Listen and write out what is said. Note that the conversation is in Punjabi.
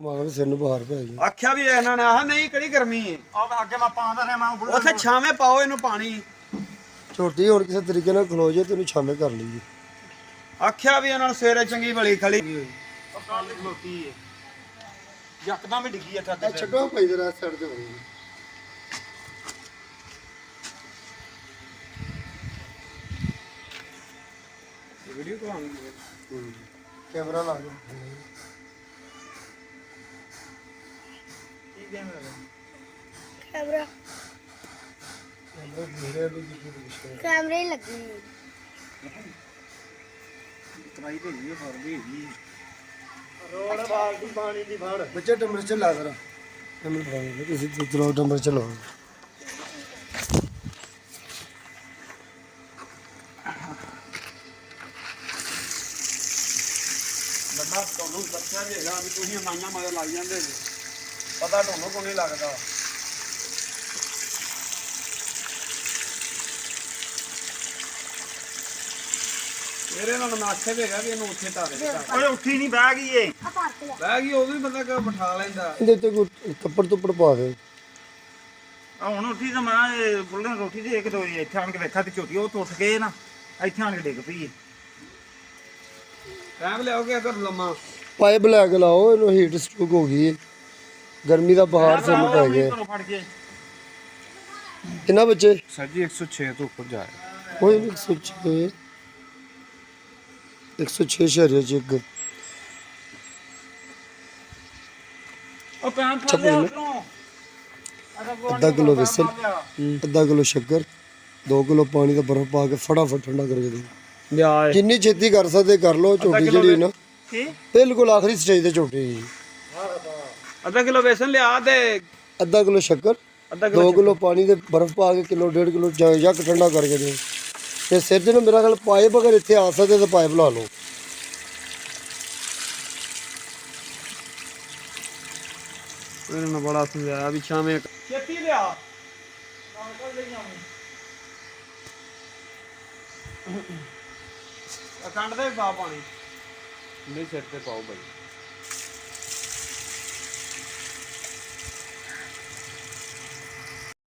ਮਾਂ ਸਿਰ ਨੂੰ ਬਾਹਰ ਪੈ ਗਈ। ਆਖਿਆ ਵੀ ਇਹਨਾਂ ਨੇ ਆਹ ਨਹੀਂ ਕਿਹੜੀ ਗਰਮੀ ਹੈ ਆ ਅੱਗੇ ਮੈਂ ਪਾਉਂਦਾ ਰਿਹਾ ਮੈਂ ਉੱਥੇ ਛਾਵੇਂ ਪਾਓ ਇਹਨੂੰ ਪਾਣੀ। ਝੋਟੀ ਹੁਣ ਕਿਸੇ ਤਰੀਕੇ ਨਾਲ ਖਲੋ ਜੇ ਤੈਨੂੰ ਛਾਵੇਂ ਕਰ ਲਈਏ। ਆਖਿਆ ਵੀ ਇਹਨਾਂ ਨੂੰ ਸਵੇਰੇ ਚੰਗੀ ਭਲੀ ਖਲੀ ਖਲੋਤੀ ਹੈ ਯਕਦਮ ਹੀ ਡਿੱਗੀ ਇੱਥੇ ਇਹ ਛੱਡੋ ਪਈ ਜਰਾ ਸਾਈਡ ਤੇ ਹੋਣੀ ਵੀਡੀਓ ਕਰਾਂਗੇ ਕੈਮਰਾ ਲਾ ਦੇ। कैमरा कैमरे ही लगे ਤਰਾਈ ਤੇ ਨਹੀਂ ਫਰਦੀ ਹੈਗੀ ਰੋੜ ਬਾਲਟੀ ਪਾਣੀ ਦੀ ਫੜ ਬੱਚੇ ਟੰਬਰ ਚ ਲਾ ਜ਼ਰਾ ਟੰਬਰ ਫੜਾ ਤੁਸੀਂ ਚਲੋ ਟੰਬਰ ਚ ਲਾਓ। ਬੰਦਾ ਤੁਹਾਨੂੰ ਦੱਸਿਆ ਜੇਗਾ ਵੀ ਤੁਸੀਂ ਮਾਈਆਂ ਮਗਰ ਲੱਗ ਜਾਂਦੇ ਜੀ ਪਤਾ ਤੁਹਾਨੂੰ ਕੋਈ ਨਹੀਂ ਲੱਗਦਾ। ਮੇਰੇ ਨਾਲ ਮੈਂ ਆਖਿਆ ਵੀ ਹੈਗਾ ਵੀ ਇਹਨੂੰ ਉੱਥੇ ਧਾਰੇ ਓਏ ਉੱਠੀ ਨਹੀਂ ਬਹਿ ਗਈ ਏ ਬਹਿ ਗਈ ਉਹ ਵੀ ਬੰਦਾ ਕਿ ਬਿਠਾ ਲੈਂਦਾ। ਇਹਦੇ ਉੱਤੇ ਕੋਈ ਕੱਪੜ ਤੁੱਪੜ ਪਾ ਦੇ। ਆ ਹੁਣ ਉੱਠੀ ਤਾਂ ਮੈਂ ਇਹ ਬੁੱਲੇ ਰੋਟੀ ਦੇ ਇੱਕ ਦੋ ਇੱਥੇ ਆਣ ਕੇ ਵੇਖਾ ਤੇ ਝੋਟੀ ਉਹ ਟੁੱਟ ਗਏ ਨਾ ਇੱਥੇ ਆਣ ਕੇ ਡਿੱਗ ਪਈ ਟਾਈਮ ਲਿਆਓਗੇ ਅਗਰ ਲੰਮਾ ਪਾਈਪ ਲੈ ਕੇ ਲਾਓ ਇਹਨੂੰ ਹੀਟ ਸਟ੍ਰੋਕ ਹੋ ਗਈ ਹੈ। ਗਰਮੀ ਦਾ ਬਹਾਰ ਸਿਰ ਨੂੰ ਪੈ ਗਿਆ। ਘਰੋਂ ਫੜ ਕੇ ਕਿੰਨਾ ਬੱਚੇ ਸਰ ਜੀ 106 ਤੋਂ ਉੱਪਰ ਜਾ ਰਿਹਾ। ਉਹ 106 106 ਸ਼ਹਿਰ ਚ ਇੱਕ ਉਹ ਪੈਨ ਫੜ ਲਿਆ ਉਧਰੋਂ ਅੱਧਾ ਕਿਲੋ ਵੇਸਣ ਅੱਧਾ ਕਿਲੋ ਸ਼ੱਕਰ 2 ਕਿਲੋ ਪਾਣੀ ਦਾ ਬਰਫ਼ ਪਾ ਕੇ ਫਟਾਫਟ ਠੰਡਾ ਕਰਕੇ ਦੇ। ਲਿਆ ਜਿੰਨੀ ਛੇਤੀ ਕਰ ਸਕਦੇ ਕਰ ਲਓ। ਝੋਟੀ ਜਿਹੜੀ ਨਾ ਕੀ ਬਿਲਕੁਲ ਆਖਰੀ ਸਟੇਜ ਤੇ ਝੋਟੀ। ਅੱਧਾ ਕਿਲੋ ਵੇਸਣ ਲਿਆ ਤੇ ਅੱਧਾ ਕਿਲੋ ਸ਼ੱਕਰ 2 ਕਿਲੋ ਪਾਣੀ ਦੇ ਬਰਫ਼ ਪਾ ਕੇ ਕਿਲੋ 1.5 ਕਿਲੋ ਜੱਗ ਠੰਡਾ ਕਰਕੇ ਦੇ। ਤੇ ਸਿਰ ਦੇ ਨੂੰ ਮੇਰਾ ਖਿਆਲ ਪਾਈਪ ਅਗਰ ਇੱਥੇ ਆ ਸਕਦੇ ਤਾਂ ਪਾਈਪ ਲਾ ਲਓ। ਇਹਨੂੰ ਬੜਾ ਸਮਝਾਇਆ ਵੀ ਛਾਵੇਂ ਛੇਤੀ ਲਿਆ ਕੰਡ ਦੇ ਪਾ ਪਾਣੀ ਨਹੀਂ ਸਿਰ ਤੇ ਪਾਓ ਬਾਈ।